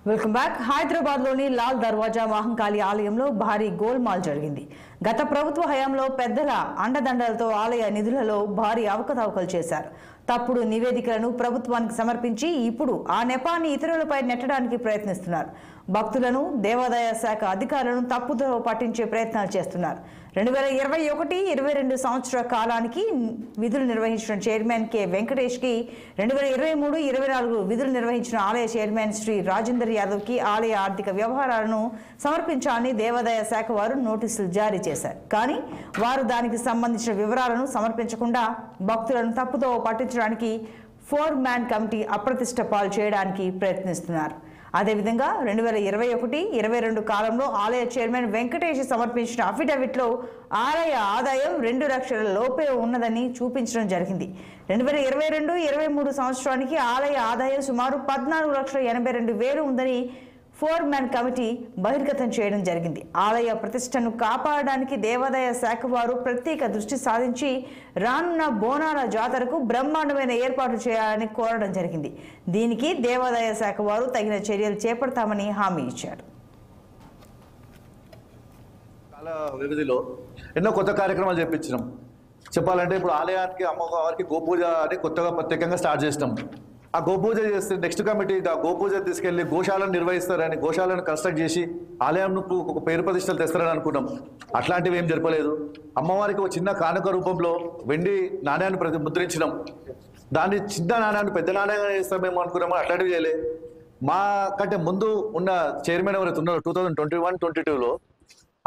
Welcome back. Hyderabad లోని లాల్ దర్వాజా మహంకాళి ఆలయంలో భారీ గోల్మాల్ జరిగింది. గత ప్రభుత్వ హయాంలో పెద్దల అండదండలతో ఆలయ నిధులలో భారీ అవకతవకలు చేశారు. తప్పుడు నివేదికలను ప్రభుత్వానికి సమర్పించి ఇప్పుడు ఆ నెపాన్ని ఇతరులపై నెట్టడానికి ప్రయత్నిస్తున్నారు. భక్తులను, దేవాదాయ శాఖ అధికారులను తప్పుదో పట్టించే ప్రయత్నాలు చేస్తున్నారు. 2021-22 సంవత్సర కాలానికి విధులు నిర్వహించిన చైర్మన్ కె వెంకటేష్ కి 2023-24 విధులు నిర్వహించిన ఆలయ చైర్మన్ శ్రీ రాజేందర్ యాదవ్ కి ఆలయ ఆర్థిక వ్యవహారాలను సమర్పించాలని దేవాదాయ శాఖ వారు నోటీసులు జారీ చేశారు. కానీ వారు దానికి సంబంధించిన వివరాలను సమర్పించకుండా భక్తులను తప్పుదో పట్టించడానికి 4-man కమిటీ అప్రతిష్ట పాలు చేయడానికి ప్రయత్నిస్తున్నారు. అదేవిధంగా 2021-22 కాలంలో ఆలయ చైర్మన్ వెంకటేష్ సమర్పించిన అఫిడవిట్లో ఆలయ ఆదాయం 2 లక్షల లోపే ఉన్నదని చూపించడం జరిగింది. 2022-23 సంవత్సరానికి ఆలయ ఆదాయం సుమారు 14,82,000 ఉందని 4-man కమిటీ బహిర్గతం చేయడం జరిగింది. ఆలయ ప్రతిష్టను కాపాడడానికి దేవాదాయ శాఖ వారు ప్రత్యేక దృష్టి సాధించి రానున్న బోనాల జాతరకు బ్రహ్మాండమైన ఏర్పాట్లు చేయాలని కోరడం జరిగింది. దీనికి దేవాదాయ శాఖ వారు తగిన చర్యలు చేపడతామని హామీ ఇచ్చారు. చాలా వ్యవధిలో ఎన్నో కొత్త కార్యక్రమాలు చేపించినాం. చెప్పాలంటే ఇప్పుడు ఆలయానికి అమ్మవారికి గోపూజ అని కొత్తగా ప్రత్యేకంగా స్టార్ట్ చేసినాం. ఆ గోపూజ చేస్తే నెక్స్ట్ కమిటీ ఆ గోపూజ తీసుకెళ్లి గోశాలను నిర్వహిస్తారని, గోశాలను కన్స్ట్రక్ట్ చేసి ఆలయంకు ఒక పేరు ప్రతిష్టలు తెస్తారని అనుకున్నాం. అట్లాంటివి ఏం జరపలేదు. అమ్మవారికి ఒక చిన్న కానుక రూపంలో వెండి నాణ్యాన్ని ముద్రించినాం. దాన్ని చిన్న నాణ్యాన్ని పెద్ద నాణ్యంగా చేస్తామేమో అనుకున్నాము. అట్లాంటివి చేయలే. మా కంటే ముందు ఉన్న చైర్మన్ ఎవరైతే ఉన్నారో 2021-22లో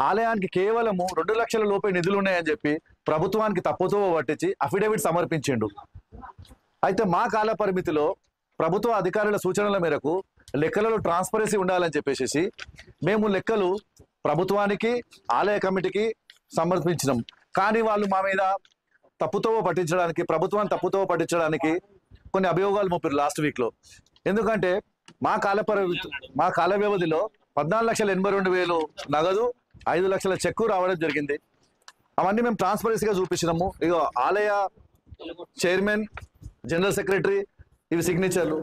ఆలయానికి కేవలము 2 లక్షల లోపే నిధులు ఉన్నాయని చెప్పి ప్రభుత్వానికి తప్పుతో పట్టించి అఫిడవిట్ సమర్పించిండు. అయితే మా కాల పరిమితిలో ప్రభుత్వ అధికారుల సూచనల మేరకు లెక్కలలో ట్రాన్స్పరెన్సీ ఉండాలని చెప్పేసి మేము లెక్కలు ప్రభుత్వానికి, ఆలయ కమిటీకి సమర్పించినాం. కానీ వాళ్ళు మా మీద ప్రభుత్వాన్ని తప్పుతో పట్టించడానికి కొన్ని అభియోగాలు మోపారు లాస్ట్ వీక్లో. ఎందుకంటే మా కాల వ్యవధిలో 14,82,000 నగదు, 5 లక్షల చెక్కు రావడం జరిగింది. అవన్నీ మేము ట్రాన్స్పరెన్సీగా చూపించినాము. ఇక ఆలయ చైర్మన్, జనరల్ సెక్రటరీ, ఇవి సిగ్నేచర్లు.